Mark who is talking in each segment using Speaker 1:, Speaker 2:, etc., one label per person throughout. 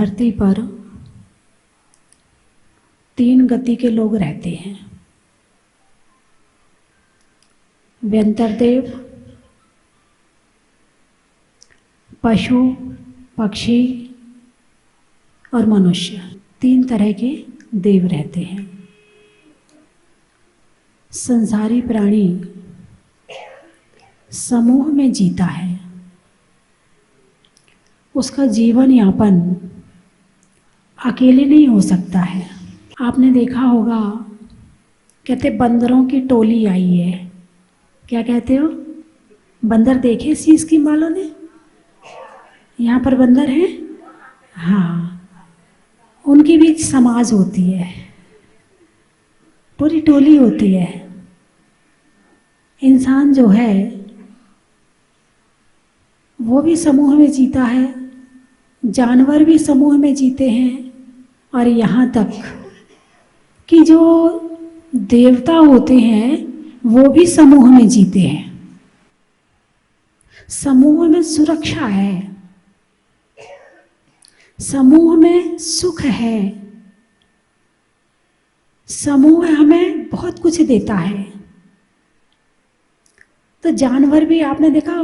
Speaker 1: धरती पर 3 गति के लोग रहते हैं। व्यंतरदेव, पशु, पक्षी और मनुष्य, 3 तरह के देव रहते हैं। संसारी प्राणी समूह में जीता है। उसका जीवन यापन अकेले नहीं हो सकता है। आपने देखा होगा, कहते बंदरों की टोली आई है। क्या कहते हो? बंदर देखे इस चीज़ की वालों ने? यहाँ पर बंदर हैं? हाँ, उनके बीच समाज होती है, पूरी टोली होती है। इंसान जो है वो भी समूह में जीता है, जानवर भी समूह में जीते हैं, और यहाँ तक कि जो देवता होते हैं वो भी समूह में जीते हैं। समूह में सुरक्षा है, समूह में सुख है, समूह हमें बहुत कुछ देता है। तो जानवर भी, आपने देखा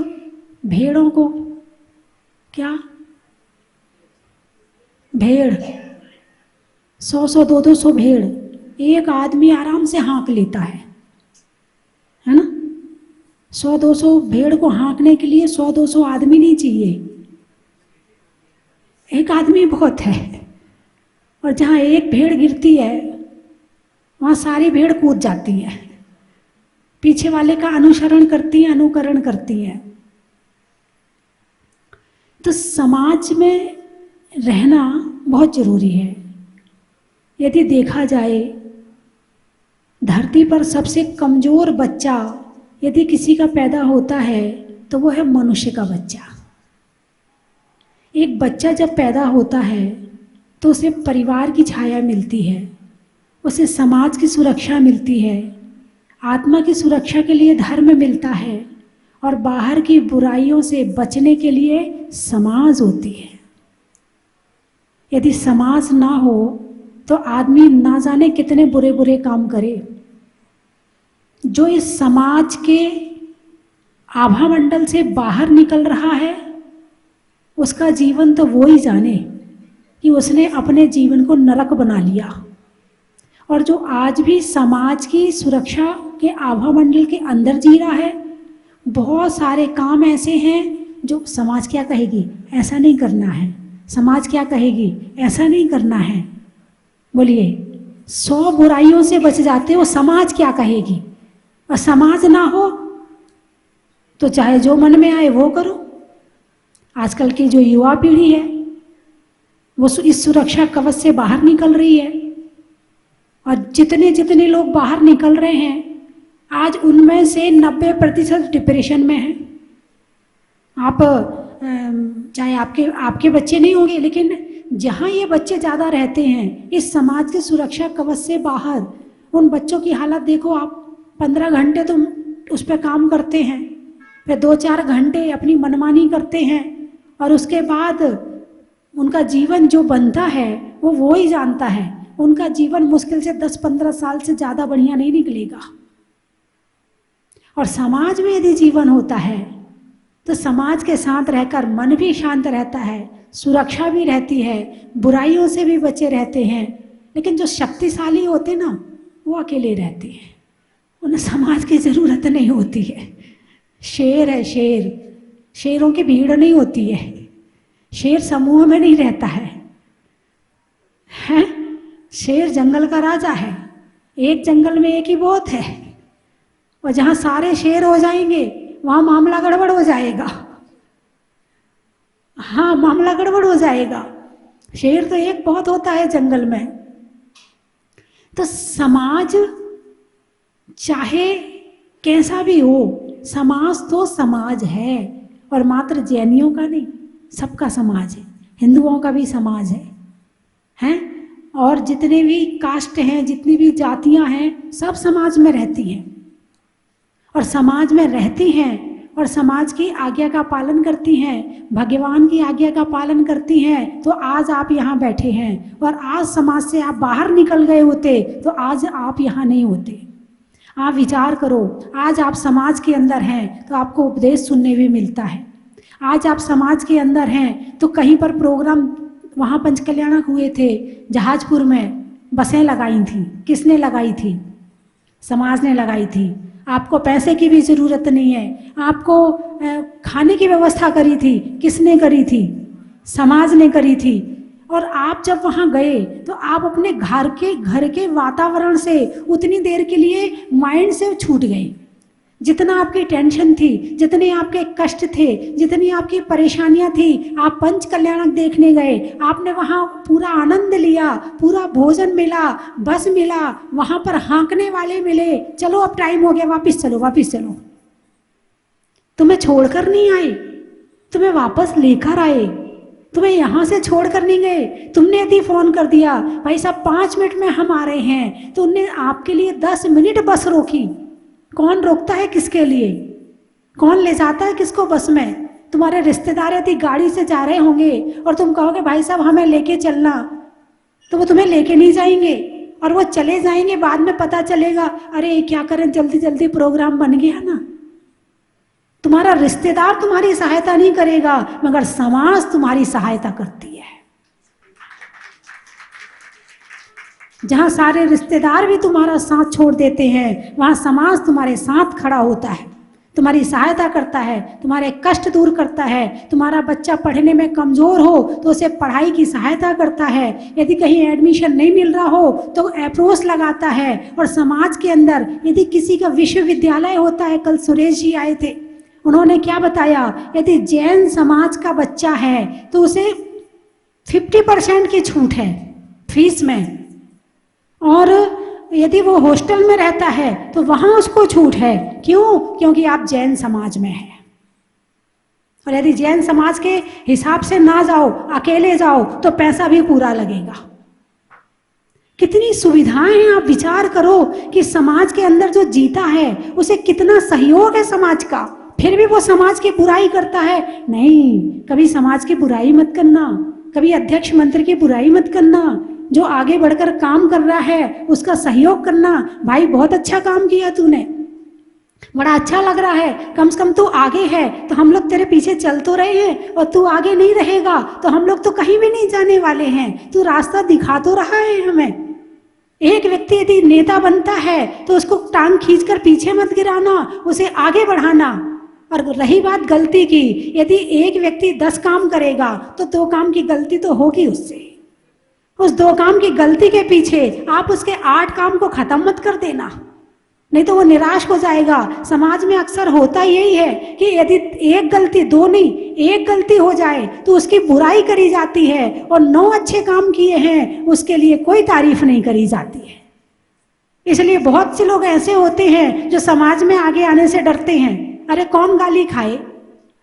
Speaker 1: भेड़ों को, क्या भेड़ 100-100 200 भेड़ एक आदमी आराम से हाँक लेता है ना? 100-200 भेड़ को हाँकने के लिए 100-200 आदमी नहीं चाहिए, एक आदमी बहुत है। और जहाँ एक भेड़ गिरती है वहाँ सारी भेड़ कूद जाती है, पीछे वाले का अनुसरण करती है, अनुकरण करती है। तो समाज में रहना बहुत जरूरी है। यदि देखा जाए, धरती पर सबसे कमजोर बच्चा यदि किसी का पैदा होता है तो वो है मनुष्य का बच्चा। एक बच्चा जब पैदा होता है तो उसे परिवार की छाया मिलती है, उसे समाज की सुरक्षा मिलती है, आत्मा की सुरक्षा के लिए धर्म मिलता है, और बाहर की बुराइयों से बचने के लिए समाज होती है। यदि समाज ना हो तो आदमी ना जाने कितने बुरे बुरे काम करे। जो इस समाज के आभा मंडल से बाहर निकल रहा है उसका जीवन तो वो ही जाने कि उसने अपने जीवन को नरक बना लिया। और जो आज भी समाज की सुरक्षा के आभा मंडल के अंदर जी रहा है, बहुत सारे काम ऐसे हैं जो समाज क्या कहेगी ऐसा नहीं करना है, समाज क्या कहेगी ऐसा नहीं करना है। बोलिए, 100 बुराइयों से बच जाते हो, समाज क्या कहेगी। और समाज ना हो तो चाहे जो मन में आए वो करो। आजकल की जो युवा पीढ़ी है वो इस सुरक्षा कवच से बाहर निकल रही है, और जितने जितने लोग बाहर निकल रहे हैं आज उनमें से 90% डिप्रेशन में हैं। आप चाहे आपके बच्चे नहीं होंगे, लेकिन जहाँ ये बच्चे ज़्यादा रहते हैं इस समाज की सुरक्षा कवच से बाहर, उन बच्चों की हालत देखो आप। 15 घंटे तो उस पर काम करते हैं, फिर 2-4 घंटे अपनी मनमानी करते हैं, और उसके बाद उनका जीवन जो बनता है वो ही जानता है। उनका जीवन मुश्किल से 10-15 साल से ज़्यादा बढ़िया नहीं निकलेगा। और समाज में यदि जीवन होता है तो समाज के साथ रहकर मन भी शांत रहता है, सुरक्षा भी रहती है, बुराइयों से भी बचे रहते हैं। लेकिन जो शक्तिशाली होते ना वो अकेले रहते हैं, उन्हें समाज की ज़रूरत नहीं होती है। शेर है, शेरों की भीड़ नहीं होती है, शेर समूह में नहीं रहता है। शेर जंगल का राजा है, एक जंगल में एक ही बहुत है, और जहाँ सारे शेर हो जाएंगे वहाँ मामला गड़बड़ हो जाएगा। हाँ, मामला गड़बड़ हो जाएगा। शेर तो एक बहुत होता है जंगल में। तो समाज चाहे कैसा भी हो, समाज तो समाज है, और मात्र जैनियों का नहीं, सबका समाज है, हिंदुओं का भी समाज है, और जितने भी कास्ट हैं, जितनी भी जातियां हैं, सब समाज में रहती हैं। और समाज में रहती हैं और समाज की आज्ञा का पालन करती हैं, भगवान की आज्ञा का पालन करती हैं, तो आज आप यहाँ बैठे हैं। और आज समाज से आप बाहर निकल गए होते तो आज आप यहाँ नहीं होते। आप विचार करो, आज आप समाज के अंदर हैं तो आपको उपदेश सुनने भी मिलता है। आज आप समाज के अंदर हैं तो कहीं पर प्रोग्राम, वहाँ पंचकल्याणक हुए थे जहाजपुर में, बसें लगाई थी। किसने लगाई थी? समाज ने लगाई थी। आपको पैसे की भी ज़रूरत नहीं है, आपको खाने की व्यवस्था करी थी। किसने करी थी? समाज ने करी थी। और आप जब वहाँ गए तो आप अपने घर के वातावरण से उतनी देर के लिए माइंड से छूट गए। जितना आपकी टेंशन थी, जितने आपके कष्ट थे, जितनी आपकी परेशानियां थी, आप पंच कल्याणक देखने गए। आपने वहाँ पूरा आनंद लिया, पूरा भोजन मिला, बस मिला, वहाँ पर हाँकने वाले मिले, चलो अब टाइम हो गया, वापस चलो वापस चलो। तुम्हें छोड़कर नहीं आए, तुम्हें वापस लेकर आए। तुम्हें यहाँ से छोड़कर नहीं गए। तुमने यदि फ़ोन कर दिया, भाई साहब 5 मिनट में हम आ रहे हैं, तो उनने आपके लिए 10 मिनट बस रोकी। कौन रोकता है किसके लिए? कौन ले जाता है किसको बस में? तुम्हारे रिश्तेदार यदि गाड़ी से जा रहे होंगे और तुम कहोगे भाई साहब हमें लेके चलना, तो वो तुम्हें लेके नहीं जाएंगे और वो चले जाएंगे। बाद में पता चलेगा अरे क्या करें, जल्दी जल्दी प्रोग्राम बन गया ना। तुम्हारा रिश्तेदार तुम्हारी सहायता नहीं करेगा, मगर समाज तुम्हारी सहायता करती है। जहाँ सारे रिश्तेदार भी तुम्हारा साथ छोड़ देते हैं, वहाँ समाज तुम्हारे साथ खड़ा होता है, तुम्हारी सहायता करता है, तुम्हारे कष्ट दूर करता है। तुम्हारा बच्चा पढ़ने में कमज़ोर हो तो उसे पढ़ाई की सहायता करता है। यदि कहीं एडमिशन नहीं मिल रहा हो तो अप्रोच लगाता है। और समाज के अंदर यदि किसी का विश्वविद्यालय होता है, कल सुरेश जी आए थे, उन्होंने क्या बताया, यदि जैन समाज का बच्चा है तो उसे 50% की छूट है फीस में, और यदि वो हॉस्टल में रहता है तो वहाँ उसको छूट है। क्यों? क्योंकि आप जैन समाज में हैं। और यदि जैन समाज के हिसाब से ना जाओ, अकेले जाओ, तो पैसा भी पूरा लगेगा। कितनी सुविधाएं हैं, आप विचार करो कि समाज के अंदर जो जीता है उसे कितना सहयोग है समाज का, फिर भी वो समाज की बुराई करता है। नहीं, कभी समाज की बुराई मत करना, कभी अध्यक्ष मंत्री की बुराई मत करना। जो आगे बढ़कर काम कर रहा है उसका सहयोग करना। भाई बहुत अच्छा काम किया तूने, बड़ा अच्छा लग रहा है, कम से कम तू आगे है तो हम लोग तेरे पीछे चल तो रहे हैं, और तू आगे नहीं रहेगा तो हम लोग तो कहीं भी नहीं जाने वाले हैं। तू रास्ता दिखा तो रहा है हमें। एक व्यक्ति यदि नेता बनता है तो उसको टांग खींचकर पीछे मत गिराना, उसे आगे बढ़ाना। और रही बात गलती की, यदि एक व्यक्ति 10 काम करेगा तो 2 काम की गलती तो होगी उससे। उस 2 काम की गलती के पीछे आप उसके 8 काम को खत्म मत कर देना, नहीं तो वो निराश हो जाएगा। समाज में अक्सर होता यही है कि यदि एक गलती, 2 नहीं, एक गलती हो जाए तो उसकी बुराई करी जाती है, और 9 अच्छे काम किए हैं उसके लिए कोई तारीफ नहीं करी जाती है। इसलिए बहुत से लोग ऐसे होते हैं जो समाज में आगे आने से डरते हैं। अरे कौन गाली खाए,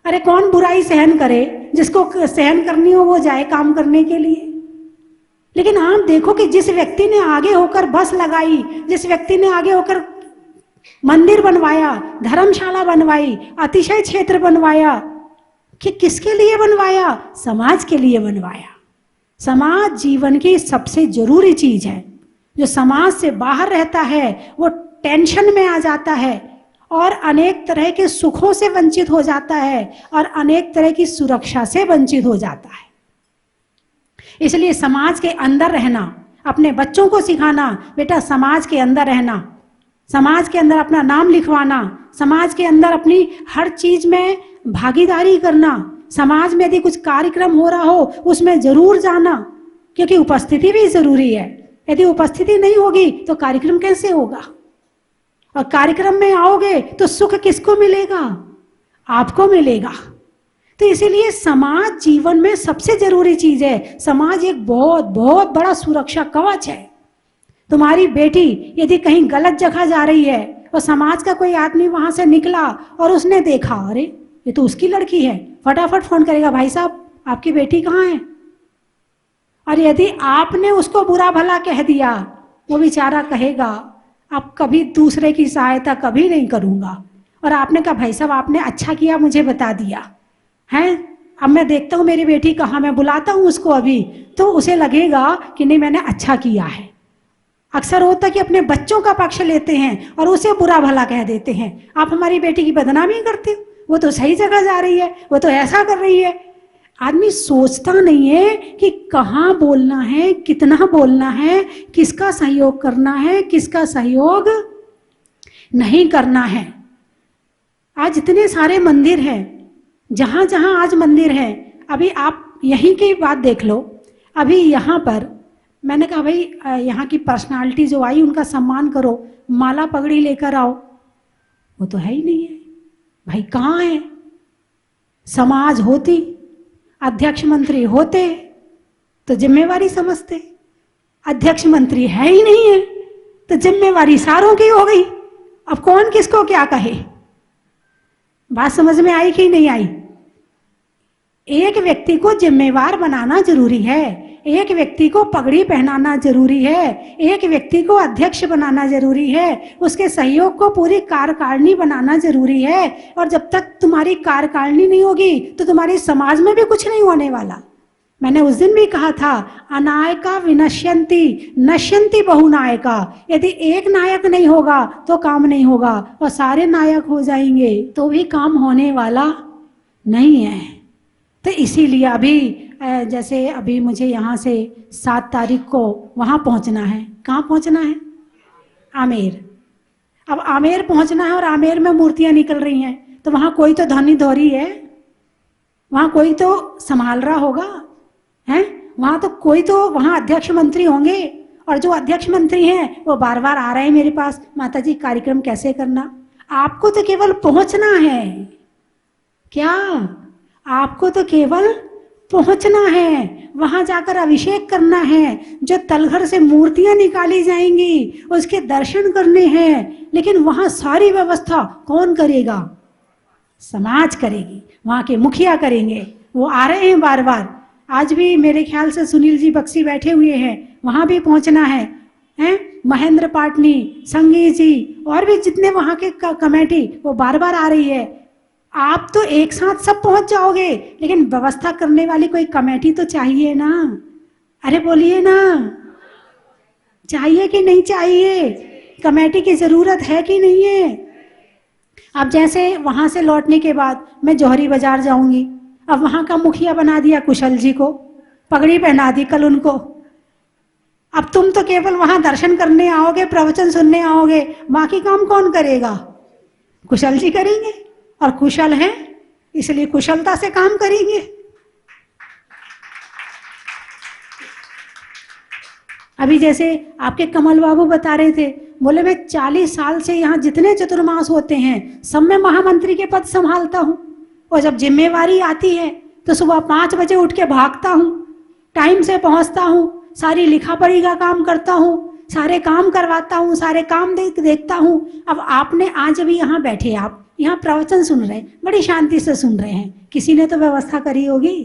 Speaker 1: अरे कौन बुराई सहन करे, जिसको सहन करनी हो वो जाए काम करने के लिए। लेकिन आप देखो कि जिस व्यक्ति ने आगे होकर बस लगाई, जिस व्यक्ति ने आगे होकर मंदिर बनवाया, धर्मशाला बनवाई, अतिशय क्षेत्र बनवाया, कि किसके लिए बनवाया? समाज के लिए बनवाया। समाज जीवन की सबसे जरूरी चीज है। जो समाज से बाहर रहता है वो टेंशन में आ जाता है और अनेक तरह के सुखों से वंचित हो जाता है और अनेक तरह की सुरक्षा से वंचित हो जाता है। इसलिए समाज के अंदर रहना, अपने बच्चों को सिखाना, बेटा समाज के अंदर रहना, समाज के अंदर अपना नाम लिखवाना, समाज के अंदर अपनी हर चीज में भागीदारी करना, समाज में यदि कुछ कार्यक्रम हो रहा हो उसमें जरूर जाना, क्योंकि उपस्थिति भी जरूरी है। यदि उपस्थिति नहीं होगी तो कार्यक्रम कैसे होगा? और कार्यक्रम में आओगे तो सुख किसको मिलेगा? आपको मिलेगा। तो इसीलिए समाज जीवन में सबसे जरूरी चीज है। समाज एक बहुत बहुत बड़ा सुरक्षा कवच है। तुम्हारी बेटी यदि कहीं गलत जगह जा रही है और समाज का कोई आदमी वहां से निकला और उसने देखा, अरे ये तो उसकी लड़की है, फटाफट फोन करेगा, भाई साहब आपकी बेटी कहाँ है? और यदि आपने उसको बुरा भला कह दिया, वो बेचारा कहेगा अब कभी दूसरे की सहायता कभी नहीं करूंगा। और आपने कहा भाई साहब आपने अच्छा किया मुझे बता दिया है, अब मैं देखता हूँ मेरी बेटी कहाँ, मैं बुलाता हूँ उसको अभी, तो उसे लगेगा कि नहीं मैंने अच्छा किया है। अक्सर होता कि अपने बच्चों का पक्ष लेते हैं और उसे बुरा भला कह देते हैं, आप हमारी बेटी की बदनामी करते हो, वो तो सही जगह जा रही है, वो तो ऐसा कर रही है। आदमी सोचता नहीं है कि कहाँ बोलना है, कितना बोलना है, किसका सहयोग करना है, किसका सहयोग नहीं करना है। आज इतने सारे मंदिर हैं, जहाँ जहाँ आज मंदिर है, अभी आप यहीं की बात देख लो। अभी यहाँ पर मैंने कहा भाई यहाँ की पर्सनालिटी जो आई उनका सम्मान करो, माला पगड़ी लेकर आओ, वो तो है ही नहीं है भाई। कहाँ है? समाज होती, अध्यक्ष मंत्री होते तो जिम्मेवारी समझते, अध्यक्ष मंत्री है ही नहीं है तो जिम्मेवारी सारों की हो गई। अब कौन किसको क्या कहे? बात समझ में आई कि नहीं आई? एक व्यक्ति को जिम्मेवार बनाना जरूरी है, एक व्यक्ति को पगड़ी पहनाना जरूरी है, एक व्यक्ति को अध्यक्ष बनाना जरूरी है, उसके सहयोग को पूरी कार्यकारिणी बनाना जरूरी है। और जब तक तुम्हारी कार्यकारिणी नहीं होगी तो तुम्हारी समाज में भी कुछ नहीं होने वाला। मैंने उस दिन भी कहा था, अनायका विनश्यंती नश्यंती बहुनायका। यदि एक नायक नहीं होगा तो काम नहीं होगा, और सारे नायक हो जाएंगे तो भी काम होने वाला नहीं है। तो इसीलिए अभी जैसे अभी मुझे यहाँ से 7 तारीख को वहाँ पहुँचना है। कहाँ पहुँचना है? आमेर। अब आमेर पहुँचना है और आमेर में मूर्तियाँ निकल रही हैं, तो वहाँ कोई तो धनी धौरी है, वहाँ कोई तो संभाल रहा होगा है, वहाँ तो कोई तो वहाँ अध्यक्ष मंत्री होंगे, और जो अध्यक्ष मंत्री हैं वो बार बार आ रहे हैं मेरे पास, माता जी कार्यक्रम कैसे करना। आपको तो केवल पहुँचना है, क्या आपको तो केवल पहुंचना है, वहां जाकर अभिषेक करना है, जो तलघर से मूर्तियां निकाली जाएंगी उसके दर्शन करने हैं। लेकिन वहां सारी व्यवस्था कौन करेगा? समाज करेगी, वहां के मुखिया करेंगे। वो आ रहे हैं बार बार, आज भी मेरे ख्याल से सुनील जी बक्सी बैठे हुए हैं, वहां भी पहुंचना है। महेंद्र पाटनी, संगी जी और भी जितने वहां के कमेटी, वो बार बार आ रही है। आप तो एक साथ सब पहुंच जाओगे, लेकिन व्यवस्था करने वाली कोई कमेटी तो चाहिए ना। अरे बोलिए ना, चाहिए कि नहीं चाहिए? कमेटी की जरूरत है कि नहीं है? अब जैसे वहां से लौटने के बाद मैं जौहरी बाजार जाऊंगी, अब वहां का मुखिया बना दिया कुशल जी को, पगड़ी पहना दी कल उनको। अब तुम तो केवल वहां दर्शन करने आओगे, प्रवचन सुनने आओगे, बाकी काम कौन करेगा? कुशल जी करेंगे, और कुशल हैं इसलिए कुशलता से काम करेंगे। अभी जैसे आपके कमल बाबू बता रहे थे, बोले मैं 40 साल से यहाँ जितने चतुर्मास होते हैं सब में महामंत्री के पद संभालता हूँ, और जब जिम्मेवारी आती है तो सुबह 5 बजे उठ के भागता हूँ, टाइम से पहुँचता हूँ, सारी लिखा पढ़ी का काम करता हूँ, सारे काम करवाता हूँ, सारे काम देखता हूँ। अब आपने आज भी यहाँ बैठे, आप यहाँ प्रवचन सुन रहे हैं, बड़ी शांति से सुन रहे हैं, किसी ने तो व्यवस्था करी होगी,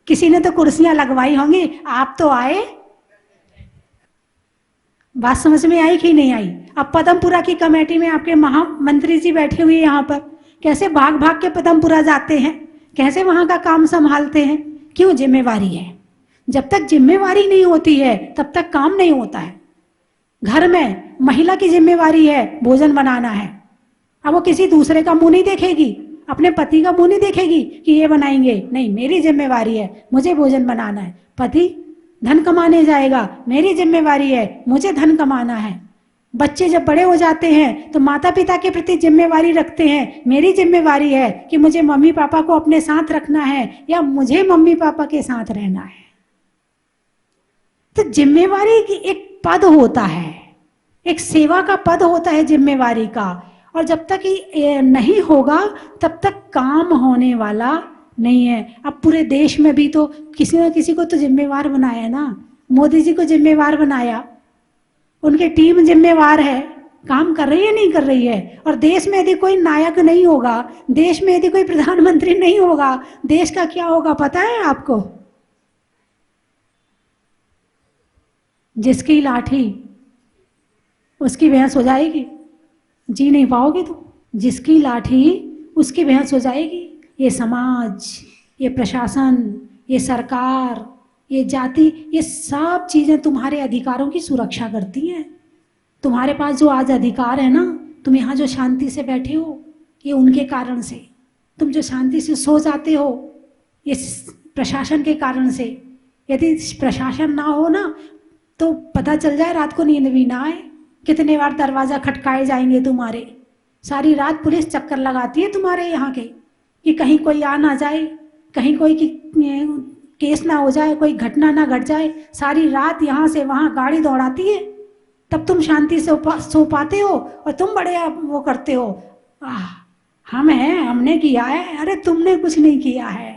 Speaker 1: किसी ने तो कुर्सियां लगवाई होंगी, आप तो आए। बात समझ में आई कि नहीं आई? अब पदमपुरा की कमेटी में आपके महामंत्री जी बैठे हुए यहाँ पर, कैसे भाग भाग के पदमपुरा जाते हैं, कैसे वहां का काम संभालते हैं। क्यों? जिम्मेवारी है। जब तक जिम्मेवारी नहीं होती है तब तक काम नहीं होता है। घर में महिला की जिम्मेवारी है भोजन बनाना है, अब वो किसी दूसरे का मुंह नहीं देखेगी, अपने पति का मुंह नहीं देखेगी कि ये बनाएंगे, नहीं मेरी जिम्मेवारी है, मुझे भोजन बनाना है। पति धन कमाने जाएगा, मेरी जिम्मेवारी है, मुझे धन कमाना है। बच्चे जब बड़े हो जाते हैं तो माता पिता के प्रति जिम्मेवारी रखते हैं, मेरी जिम्मेवारी है कि मुझे मम्मी पापा को अपने साथ रखना है या मुझे मम्मी पापा के साथ रहना है। तो जिम्मेवारी की एक पद होता है, एक सेवा का पद होता है जिम्मेवारी का, और जब तक ये नहीं होगा तब तक काम होने वाला नहीं है। अब पूरे देश में भी तो किसी न किसी को तो जिम्मेवार बनाया ना, मोदी जी को जिम्मेवार बनाया, उनकी टीम जिम्मेवार है, काम कर रही है नहीं कर रही है। और देश में यदि कोई नायक नहीं होगा, देश में यदि कोई प्रधानमंत्री नहीं होगा, देश का क्या होगा पता है आपको? जिसकी लाठी उसकी भैंस हो जाएगी, जी नहीं पाओगे तो। जिसकी लाठी उसकी भैंस हो जाएगी। ये समाज, ये प्रशासन, ये सरकार, ये जाति, ये सब चीज़ें तुम्हारे अधिकारों की सुरक्षा करती हैं। तुम्हारे पास जो आज अधिकार है ना, तुम यहाँ जो शांति से बैठे हो, ये उनके कारण से। तुम जो शांति से सो जाते हो, ये प्रशासन के कारण से। यदि प्रशासन ना हो ना, तो पता चल जाए रात को नींद भी ना आए। कितने बार दरवाज़ा खटकाए जाएंगे तुम्हारे। सारी रात पुलिस चक्कर लगाती है तुम्हारे यहाँ के, कि कहीं कोई आ ना जाए, कहीं कोई केस ना हो जाए, कोई घटना ना घट जाए। सारी रात यहाँ से वहाँ गाड़ी दौड़ाती है, तब तुम शांति से सो पाते हो। और तुम बड़े वो करते हो, हम हैं, हमने किया है। अरे तुमने कुछ नहीं किया है,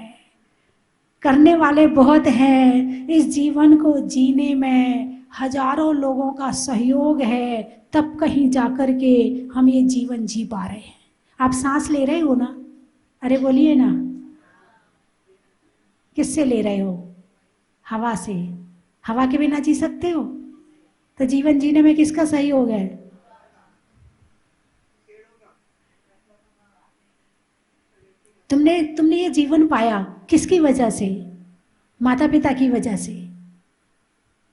Speaker 1: करने वाले बहुत हैं। इस जीवन को जीने में हजारों लोगों का सहयोग है, तब कहीं जाकर के हम ये जीवन जी पा रहे हैं। आप सांस ले रहे हो ना? अरे बोलिए ना, किससे ले रहे हो? हवा से। हवा के बिना जी सकते हो? तो जीवन जीने में किसका सहयोग है? तुमने ये जीवन पाया किसकी वजह से? माता पिता की वजह से।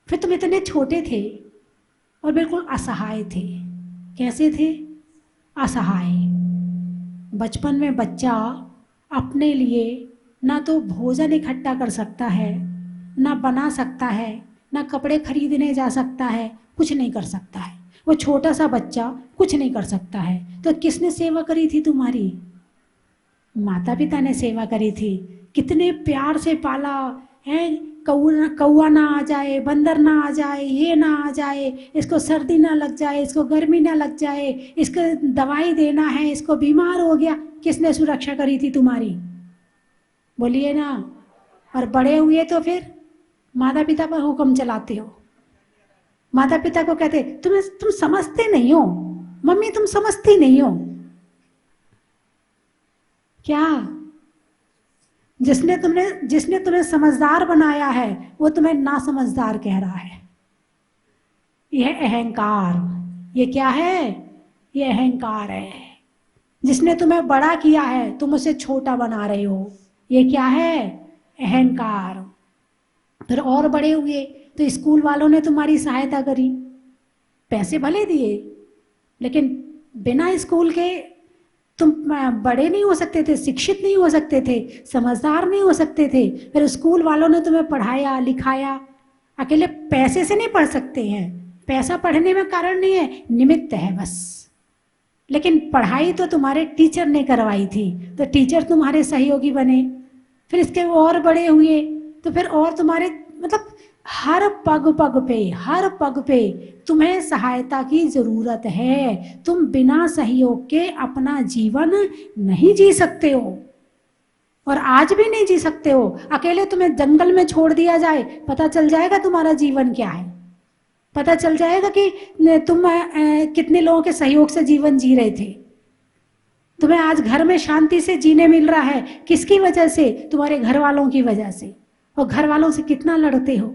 Speaker 1: फिर तुम इतने छोटे थे और बिल्कुल असहाय थे। कैसे थे? असहाय। बचपन में बच्चा अपने लिए ना तो भोजन इकट्ठा कर सकता है, ना बना सकता है, ना कपड़े खरीदने जा सकता है, कुछ नहीं कर सकता है। वो छोटा सा बच्चा कुछ नहीं कर सकता है। तो किसने सेवा करी थी तुम्हारी? माता पिता ने सेवा करी थी। कितने प्यार से पाला है। कौआ ना आ जाए, बंदर ना आ जाए, ये ना आ जाए, इसको सर्दी ना लग जाए, इसको गर्मी ना लग जाए, इसको दवाई देना है, इसको बीमार हो गया, किसने सुरक्षा करी थी तुम्हारी? बोलिए ना। और बड़े हुए तो फिर माता पिता पर हुक्म चलाते हो। माता पिता को कहते तुम समझते नहीं हो, मम्मी तुम समझती नहीं हो। क्या? जिसने तुम्हें समझदार बनाया है वो तुम्हें ना समझदार कह रहा है। यह अहंकार। ये क्या है? ये अहंकार है। जिसने तुम्हें बड़ा किया है तुम उसे छोटा बना रहे हो। ये क्या है? अहंकार। फिर और बड़े हुए तो स्कूल वालों ने तुम्हारी सहायता करी, पैसे भले दिए, लेकिन बिना स्कूल के तुम बड़े नहीं हो सकते थे, शिक्षित नहीं हो सकते थे, समझदार नहीं हो सकते थे। फिर स्कूल वालों ने तुम्हें पढ़ाया लिखाया। अकेले पैसे से नहीं पढ़ सकते हैं, पैसा पढ़ने में कारण नहीं है, निमित्त है बस। लेकिन पढ़ाई तो तुम्हारे टीचर ने करवाई थी, तो टीचर तुम्हारे सहयोगी बने। फिर इसके और बड़े हुए तो फिर और तुम्हारे मतलब हर पग पे तुम्हें सहायता की जरूरत है। तुम बिना सहयोग के अपना जीवन नहीं जी सकते हो, और आज भी नहीं जी सकते हो। अकेले तुम्हें जंगल में छोड़ दिया जाए, पता चल जाएगा तुम्हारा जीवन क्या है। पता चल जाएगा कि तुम कितने लोगों के सहयोग से जीवन जी रहे थे। तुम्हें आज घर में शांति से जीने मिल रहा है, किसकी वजह से? तुम्हारे घर वालों की वजह से। और घर वालों से कितना लड़ते हो,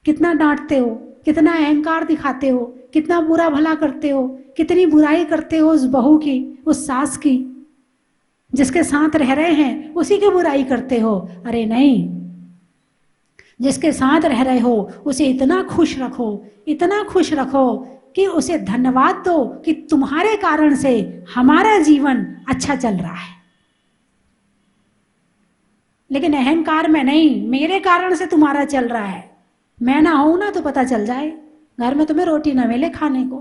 Speaker 1: कितना डांटते हो, कितना अहंकार दिखाते हो, कितना बुरा भला करते हो, कितनी बुराई करते हो उस बहू की, उस सास की। जिसके साथ रह रहे हैं उसी की बुराई करते हो। अरे नहीं, जिसके साथ रह रहे हो उसे इतना खुश रखो, इतना खुश रखो कि उसे धन्यवाद दो कि तुम्हारे कारण से हमारा जीवन अच्छा चल रहा है। लेकिन अहंकार में नहीं, मेरे कारण से तुम्हारा चल रहा है। मैं ना हूं ना तो पता चल जाए, घर में तुम्हें रोटी ना मिले खाने को।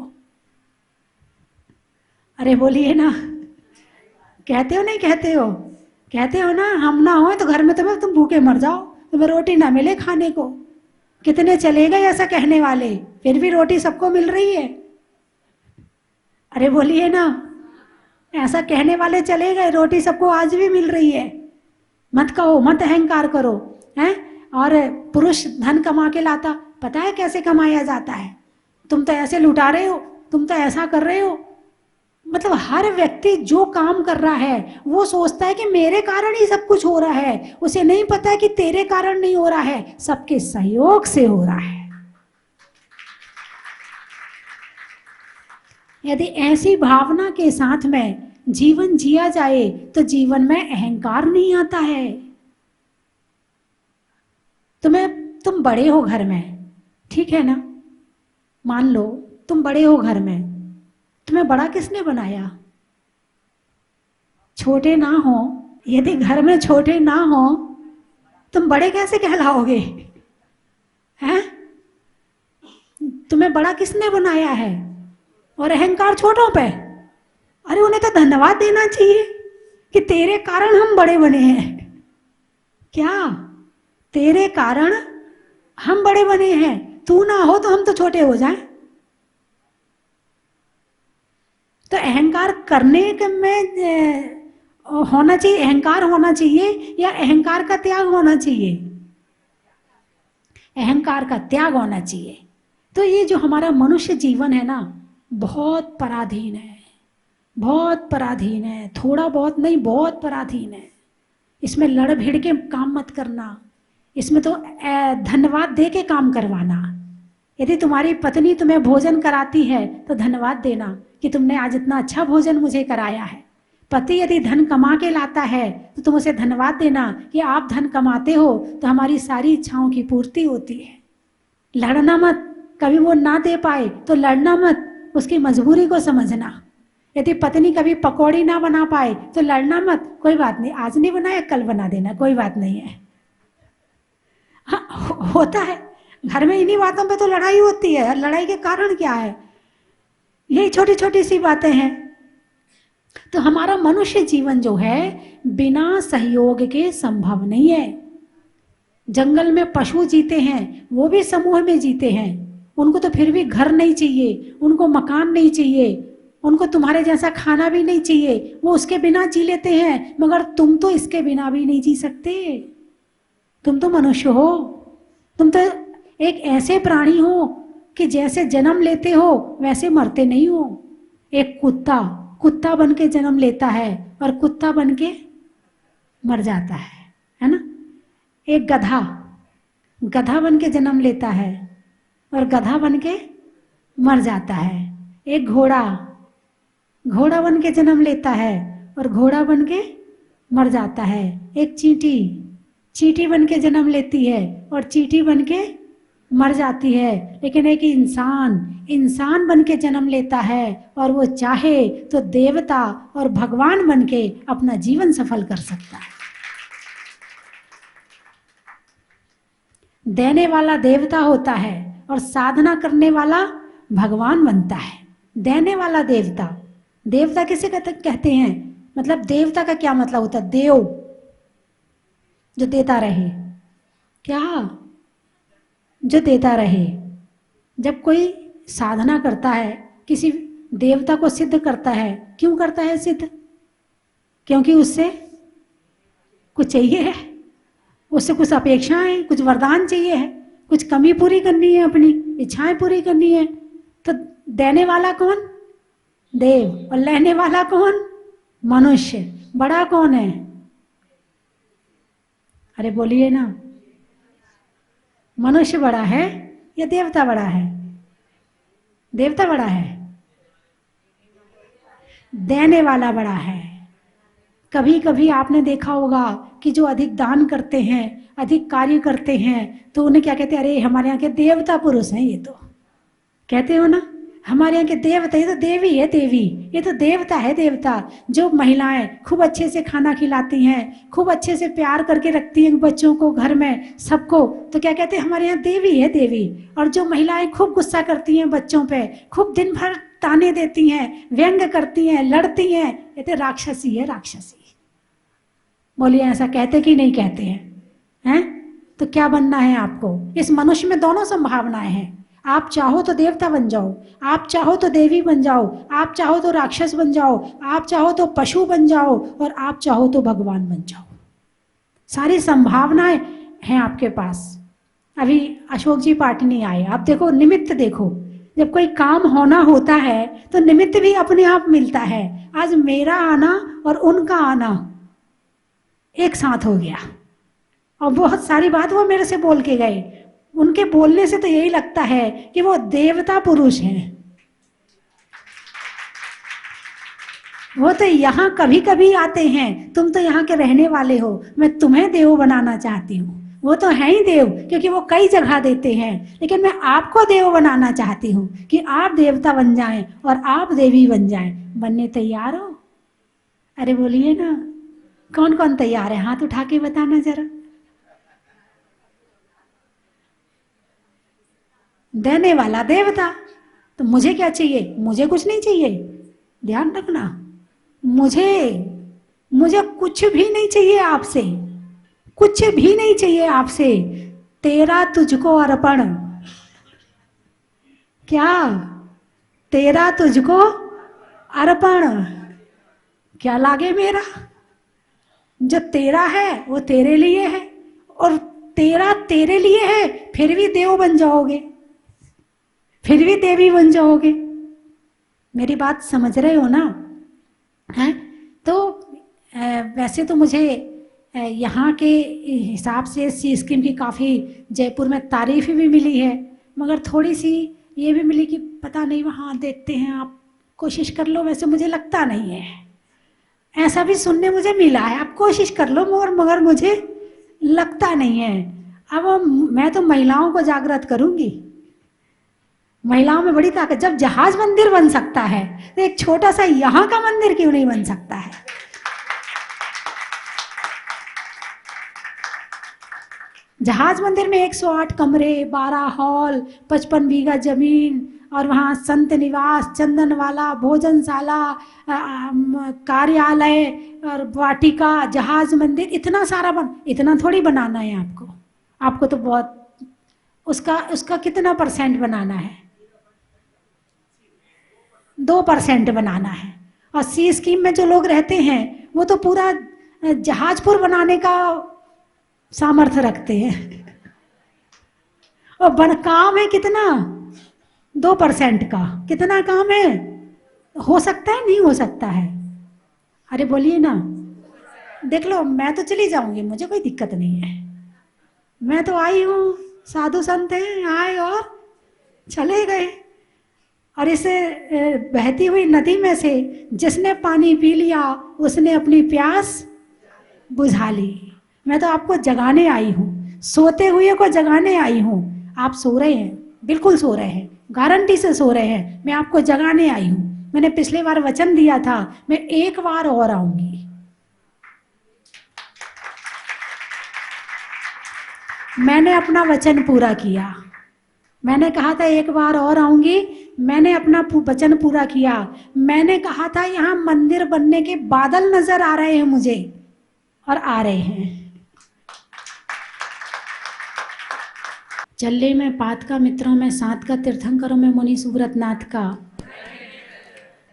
Speaker 1: अरे बोलिए ना, कहते हो नहीं कहते हो? कहते हो ना, हम ना हो तो घर में तुम भूखे मर जाओ, तुम्हें रोटी ना मिले खाने को। कितने चले गए ऐसा कहने वाले, फिर भी रोटी सबको मिल रही है। अरे बोलिए ना, ऐसा कहने वाले चले गए, रोटी सबको आज भी मिल रही है। मत कहो, मत अहंकार करो हैं। और पुरुष धन कमा के लाता, पता है कैसे कमाया जाता है? तुम तो ऐसे लुटा रहे हो, तुम तो ऐसा कर रहे हो। मतलब हर व्यक्ति जो काम कर रहा है वो सोचता है कि मेरे कारण ही सब कुछ हो रहा है। उसे नहीं पता है कि तेरे कारण नहीं हो रहा है, सबके सहयोग से हो रहा है। यदि ऐसी भावना के साथ में जीवन जिया जाए तो जीवन में अहंकार नहीं आता है। तुम बड़े हो घर में, ठीक है ना, मान लो तुम बड़े हो घर में, तुम्हें बड़ा किसने बनाया? छोटे ना हो, यदि घर में छोटे ना हो तुम बड़े कैसे कहलाओगे? हैं? तुम्हें बड़ा किसने बनाया है? और अहंकार छोटों पे। अरे उन्हें तो धन्यवाद देना चाहिए कि तेरे कारण हम बड़े बने हैं। क्या तेरे कारण हम बड़े बने हैं? तू ना हो तो हम तो छोटे हो जाएं। तो अहंकार करने में होना चाहिए, अहंकार होना चाहिए या अहंकार का त्याग होना चाहिए? अहंकार का त्याग होना चाहिए। तो ये जो हमारा मनुष्य जीवन है ना, बहुत पराधीन है, बहुत पराधीन है। थोड़ा बहुत नहीं, बहुत पराधीन है। इसमें लड़ भिड़ के काम मत करना, इसमें तो धन्यवाद दे के काम करवाना। यदि तुम्हारी पत्नी तुम्हें भोजन कराती है तो धन्यवाद देना कि तुमने आज इतना अच्छा भोजन मुझे कराया है। पति यदि धन कमा के लाता है तो तुम उसे धन्यवाद देना कि आप धन कमाते हो तो हमारी सारी इच्छाओं की पूर्ति होती है। लड़ना मत, कभी वो ना दे पाए तो लड़ना मत, उसकी मजबूरी को समझना। यदि पत्नी कभी पकौड़ी ना बना पाए तो लड़ना मत, कोई बात नहीं, आज नहीं बनाया कल बना देना, कोई बात नहीं है। हाँ, होता है घर में, इन्हीं बातों पे तो लड़ाई होती है। लड़ाई के कारण क्या है? यही छोटी छोटी सी बातें हैं। तो हमारा मनुष्य जीवन जो है बिना सहयोग के संभव नहीं है। जंगल में पशु जीते हैं, वो भी समूह में जीते हैं, उनको तो फिर भी घर नहीं चाहिए, उनको मकान नहीं चाहिए, उनको तुम्हारे जैसा खाना भी नहीं चाहिए, वो उसके बिना जी लेते हैं। मगर तुम तो इसके बिना भी नहीं जी सकते। तुम तो मनुष्य हो, तुम तो एक ऐसे प्राणी हो कि जैसे जन्म लेते हो वैसे मरते नहीं हो। एक कुत्ता बन के जन्म लेता है और कुत्ता बन के मर जाता है ना। एक गधा बन के जन्म लेता है और गधा बन के मर जाता है। एक घोड़ा बन के जन्म लेता है और घोड़ा बन के मर जाता है। एक चींटी बन के जन्म लेती है और चींटी बन के मर जाती है। लेकिन एक इंसान बन के जन्म लेता है और वो चाहे तो देवता और भगवान बन के अपना जीवन सफल कर सकता है। देने वाला देवता होता है और साधना करने वाला भगवान बनता है। देने वाला देवता किसे कहते हैं? मतलब देवता का क्या मतलब होता है? देव, जो देता रहे। क्या? जो देता रहे। जब कोई साधना करता है, किसी देवता को सिद्ध करता है, क्यों करता है सिद्ध? क्योंकि उससे कुछ चाहिए है, उससे कुछ अपेक्षाएं, कुछ वरदान चाहिए है, कुछ कमी पूरी करनी है, अपनी इच्छाएं पूरी करनी है। तो देने वाला कौन? देव। और लेने वाला कौन? मनुष्य। बड़ा कौन है? अरे बोलिए ना, मनुष्य बड़ा है या देवता बड़ा है? देवता बड़ा है, देने वाला बड़ा है। कभी कभी आपने देखा होगा कि जो अधिक दान करते हैं, अधिक कार्य करते हैं, तो उन्हें क्या कहते हैं? अरे हमारे यहाँ के देवता पुरुष हैं ये तो। कहते हो ना, हमारे यहाँ के देवता, ये तो देवी है, देवी, ये तो देवता है, देवता। जो महिलाएं खूब अच्छे से खाना खिलाती हैं, खूब अच्छे से प्यार करके रखती हैं बच्चों को, घर में सबको, तो क्या कहते हैं? हमारे यहाँ देवी है, देवी। और जो महिलाएं खूब गुस्सा करती हैं बच्चों पे, खूब दिन भर ताने देती हैं, व्यंग करती हैं, लड़ती हैं, कहते राक्षसी है, राक्षसी। बोलिए, ऐसा कहते कि नहीं कहते हैं? तो क्या बनना है आपको? इस मनुष्य में दोनों संभावनाएं हैं। आप चाहो तो देवता बन जाओ, आप चाहो तो देवी बन जाओ, आप चाहो तो राक्षस बन जाओ, आप चाहो तो पशु बन जाओ, और आप चाहो तो भगवान बन जाओ। सारी संभावनाएं हैं आपके पास। अभी अशोक जी पाटनी आए, आप देखो, निमित्त देखो। जब कोई काम होना होता है तो निमित्त भी अपने आप मिलता है। आज मेरा आना और उनका आना एक साथ हो गया, और बहुत सारी बात वो मेरे से बोल के गए। उनके बोलने से तो यही लगता है कि वो देवता पुरुष हैं। वो तो यहाँ कभी कभी आते हैं, तुम तो यहाँ के रहने वाले हो, मैं तुम्हें देव बनाना चाहती हूँ। वो तो है ही देव, क्योंकि वो कई जगह देते हैं, लेकिन मैं आपको देव बनाना चाहती हूँ कि आप देवता बन जाएं और आप देवी बन जाएं। बनने तैयार हो? अरे बोलिए ना, कौन कौन तैयार है? हाथ उठा के बताना जरा। देने वाला देवता। तो मुझे क्या चाहिए? मुझे कुछ नहीं चाहिए, ध्यान रखना। मुझे मुझे कुछ भी नहीं चाहिए आपसे, कुछ भी नहीं चाहिए आपसे। तेरा तुझको अर्पण। क्या? तेरा तुझको अर्पण। क्या लागे मेरा? जो तेरा है वो तेरे लिए है, और तेरा तेरे लिए है, फिर भी देव बन जाओगे, फिर भी देवी बन जाओगे। मेरी बात समझ रहे हो ना? हैं? तो वैसे तो मुझे यहाँ के हिसाब से इस स्कीम की काफ़ी जयपुर में तारीफ भी मिली है, मगर थोड़ी सी ये भी मिली कि पता नहीं, वहाँ देखते हैं, आप कोशिश कर लो। वैसे मुझे लगता नहीं है, ऐसा भी सुनने मुझे मिला है, आप कोशिश कर लो, मगर मुझे लगता नहीं है। अब मैं तो महिलाओं को जागृत करूंगी। महिलाओं में बड़ी ताकत। जब जहाज मंदिर बन सकता है, तो एक छोटा सा यहाँ का मंदिर क्यों नहीं बन सकता है? जहाज मंदिर में 108 कमरे, 12 हॉल, 55 बीघा जमीन, और वहाँ संत निवास, चंदनवाला, भोजनशाला, कार्यालय और वाटिका, जहाज मंदिर, इतना सारा इतना थोड़ी बनाना है आपको। आपको तो बहुत उसका उसका कितना परसेंट बनाना है? 2% बनाना है। और सी स्कीम में जो लोग रहते हैं वो तो पूरा जहाजपुर बनाने का सामर्थ्य रखते हैं। और काम है कितना? 2% का। कितना काम है? हो सकता है, नहीं हो सकता है? अरे बोलिए ना। देख लो, मैं तो चली जाऊंगी, मुझे कोई दिक्कत नहीं है। मैं तो आई हूँ, साधु संत हैं, आए और चले गए। और इस बहती हुई नदी में से जिसने पानी पी लिया उसने अपनी प्यास बुझा ली। मैं तो आपको जगाने आई हूँ, सोते हुए को जगाने आई हूँ। आप सो रहे हैं, बिल्कुल सो रहे हैं, गारंटी से सो रहे हैं। मैं आपको जगाने आई हूँ। मैंने पिछले बार वचन दिया था, मैं एक बार और आऊंगी। मैंने अपना वचन पूरा किया। मैंने कहा था एक बार और आऊंगी, मैंने अपना वचन पूरा किया। मैंने कहा था यहाँ मंदिर बनने के बादल नजर आ रहे हैं मुझे, और आ रहे हैं। चल्ले में पात का, मित्रों में साथ का, तीर्थंकरों में मुनि सुब्रत नाथ का,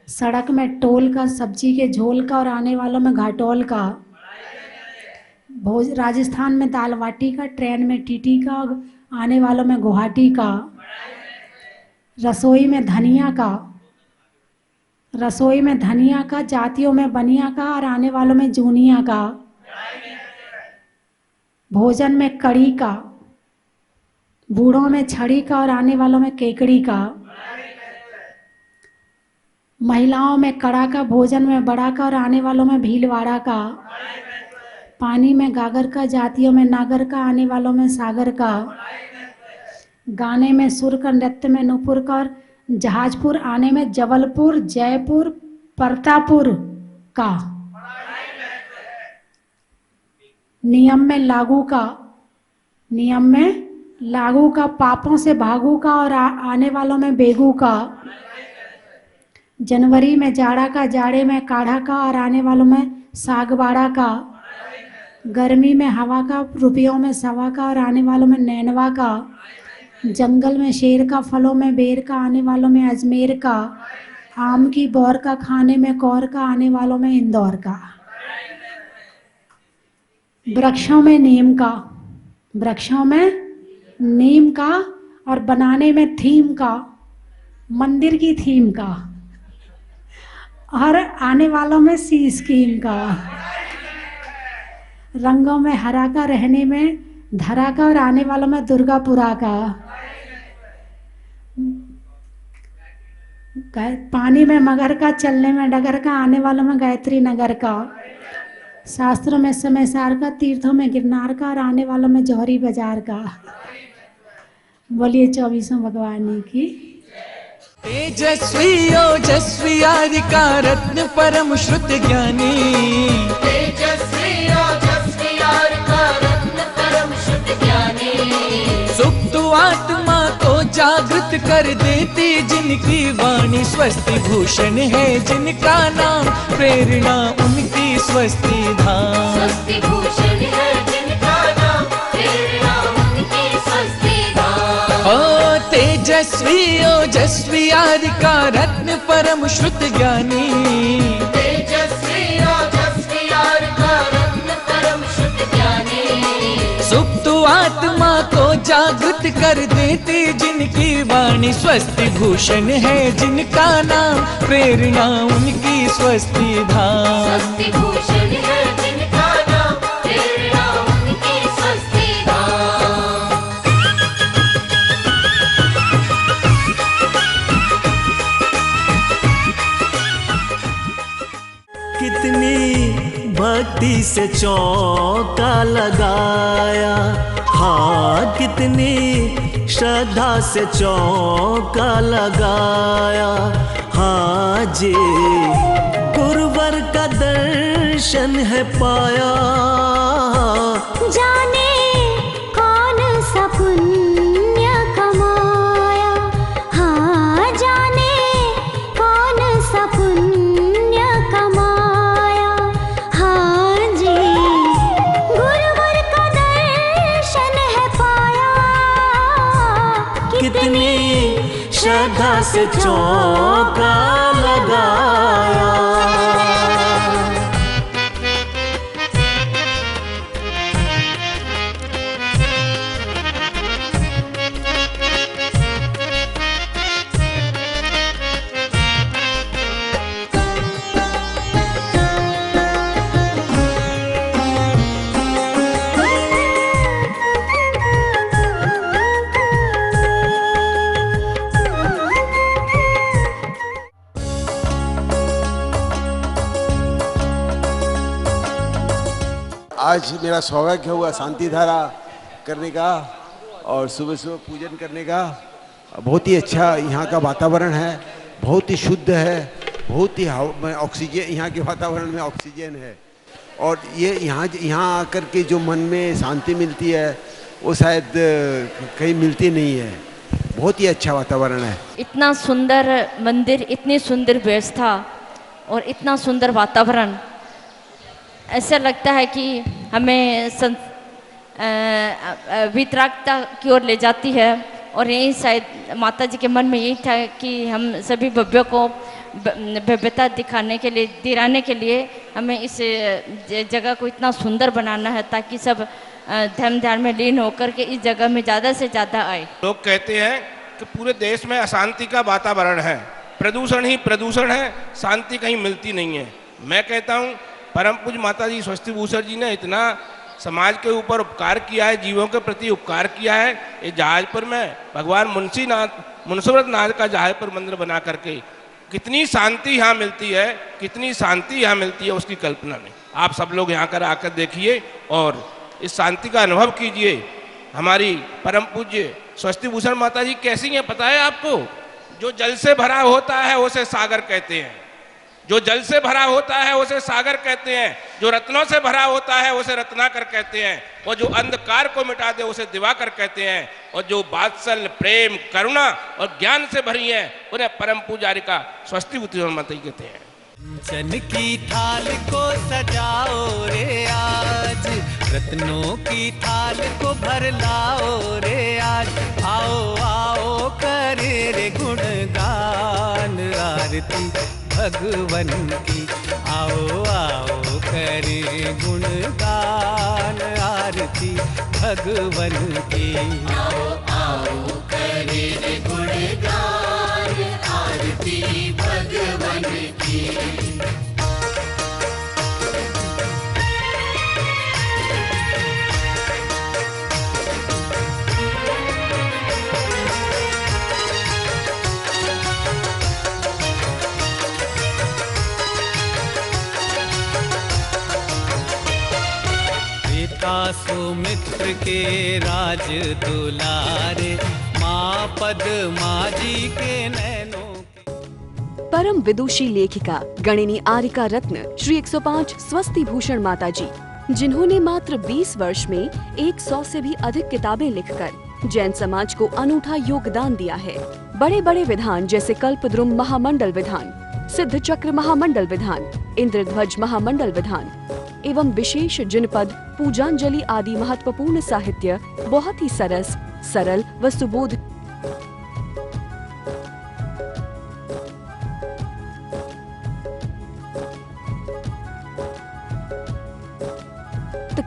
Speaker 1: सड़क में टोल का, सब्जी के झोल का, और आने वालों में घाटोल का, राजस्थान में दाल बाटी का, ट्रेन में टीटी का, आने वालों में गुवाहाटी का, रसोई में धनिया का, रसोई में धनिया का, जातियों में बनिया का, और आने वालों में जूनिया का, भोजन में कड़ी का, बूढ़ों में छड़ी का, और आने वालों में केकड़ी का, महिलाओं में कड़ा का, भोजन में बड़ा का, और आने वालों में भीलवाड़ा का, पानी में गागर का, जातियों में नागर का, आने वालों में सागर का, गाने में सुर का, नृत्य में नूपुर का, और जहाजपुर आने में जबलपुर, जयपुर, परतापुर का, नियम में लागू का, नियम में लागू का, पापों से भागू का, और आने वालों में बेगू का, जनवरी में जाड़ा का, जाड़े में काढ़ा का, और आने वालों में सागवाड़ा का, गर्मी में हवा का, रुपयों में सवा का, और आने वालों में नैनवा का, जंगल में शेर का, फलों में बेर का, आने वालों में अजमेर का, आम की बौर का, खाने में कौर का, आने वालों में इंदौर का, वृक्षों में नीम का, वृक्षों में नीम का, और बनाने में थीम का, मंदिर की थीम का, और आने वालों में सी स्कीम का, रंगों में हरा का, रहने में धरा का, और आने वालों में दुर्गापुरा का, पानी में मगर का, चलने में डगर का, आने वालों में गायत्री नगर का, शास्त्रों में समय सार का, तीर्थों में गिरनार का और आने वालों में जौहरी बाजार का। बोलिए 24वें भगवान की।
Speaker 2: तेजस्वी ओजस्वी आदिका रत्न परम श्रुत ज्ञानी,
Speaker 3: तेजस्वी ओजस्वी आदिका रत्न परम श्रुत ज्ञानी,
Speaker 2: सुप्त आत्मा को जागृत कर देती जिनकी वाणी स्वस्ति भूषण है, जिनका नाम प्रेरणा उनकी स्वस्ति धाम।
Speaker 3: स्वस्ति भूषण है जिनका नाम प्रेरणा उनकी स्वस्ति धाम।
Speaker 2: ओ तेजस्वी ओजस्वी आदिका रत्न परम श्रुत ज्ञानी,
Speaker 3: तेजस्वी ओजस्वी आदिका रत्न परम श्रुत ज्ञानी,
Speaker 2: सुप्त आत्मा को जागृत कर देती जिनकी वाणी स्वस्ति भूषण है, जिनका नाम प्रेरणा उनकी स्वस्ति धाम।
Speaker 3: स्वस्ति भूषण है जिनका नाम प्रेरणा उनकी स्वस्ति धाम।
Speaker 4: कितनी भक्ति से चौका लगाया, हाँ कितनी श्रद्धा से चौका लगाया, हाँ जी गुरुवर का दर्शन है पाया।
Speaker 5: जाने कौन सा पुण्य कमाया, हाँ जाने कौन सा पुण्य कमाया, हाँ जी गुरुवर का दर्शन है पाया।
Speaker 4: कितनी श्रद्धा से चौका लगाया।
Speaker 6: आज मेरा सौभाग्य हुआ शांति धारा करने का और सुबह सुबह पूजन करने का। बहुत ही अच्छा यहाँ का वातावरण है, बहुत ही शुद्ध है, बहुत ही ऑक्सीजन, यहाँ के वातावरण में ऑक्सीजन है। और ये यहाँ आकर के जो मन में शांति मिलती है वो शायद कहीं मिलती नहीं है। बहुत ही अच्छा वातावरण है।
Speaker 7: इतना सुंदर मंदिर, इतनी सुंदर व्यवस्था और इतना सुंदर वातावरण, ऐसा लगता है कि हमें वितरागता की ओर ले जाती है। और यही शायद माता जी के मन में यही था कि हम सभी भव्यों को भव्यता दिलाने के लिए हमें इस जगह को इतना सुंदर बनाना है ताकि सब धर्म ध्यान में लीन होकर के इस जगह में ज़्यादा से ज़्यादा आए।
Speaker 8: लोग कहते हैं कि पूरे देश में अशांति का वातावरण है, प्रदूषण ही प्रदूषण है, शांति कहीं मिलती नहीं है। मैं कहता हूँ परम पूज्य माता जी स्वस्ति भूषण जी ने इतना समाज के ऊपर उपकार किया है, जीवों के प्रति उपकार किया है। ये जहाजपुर में भगवान मुंशीव्रत नाथ का जहाजपुर मंदिर बना करके कितनी शांति यहाँ मिलती है, कितनी शांति यहाँ मिलती है उसकी कल्पना नहीं। आप सब लोग यहाँ कर आकर देखिए और इस शांति का अनुभव कीजिए। हमारी परम पूज्य स्वस्ति भूषण माता जी कैसी हैं पता है आपको? जो जल से भरा होता है उसे सागर कहते हैं, जो जल से भरा होता है उसे सागर कहते हैं, जो रत्नों से भरा होता है उसे रत्नाकर कहते हैं, और जो अंधकार को मिटा दे उसे दिवाकर कहते हैं, और जो वात्सल्य प्रेम करुणा और ज्ञान से भरी है उन्हें परम पूजारिका स्वस्ति भूषण माता जी कहते हैं।
Speaker 2: चन की थाल को सजाओ रे आज, रत्नों की थाल को भर लाओ रे आज। आओ आओ करे रे गुणगान आरती भगवन की, आओ आओ करे गुणगान आरती भगवन की।
Speaker 3: आओ आओ करे रे गुणगान आरती भगवन की।
Speaker 9: आसु मित्र के राज दुलारे, माँ पद्मा जी के नैनों।
Speaker 10: परम विदुषी लेखिका गणिनी आरिका रत्न श्री 105 स्वस्ति भूषण माता जी, जिन्होंने मात्र 20 वर्ष में 100 से भी अधिक किताबें लिखकर जैन समाज को अनूठा योगदान दिया है। बड़े बड़े विधान जैसे कल्पद्रुम महामंडल विधान, सिद्ध चक्र महामंडल विधान, इंद्रध्वज महामंडल विधान एवं विशेष जिनपद, पूजांजलि आदि महत्वपूर्ण साहित्य बहुत ही सरस, सरल व सुबोध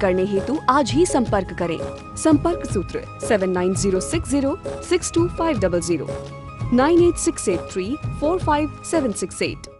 Speaker 10: करने हेतु आज ही संपर्क करें। संपर्क सूत्र 7906062500 98683456768।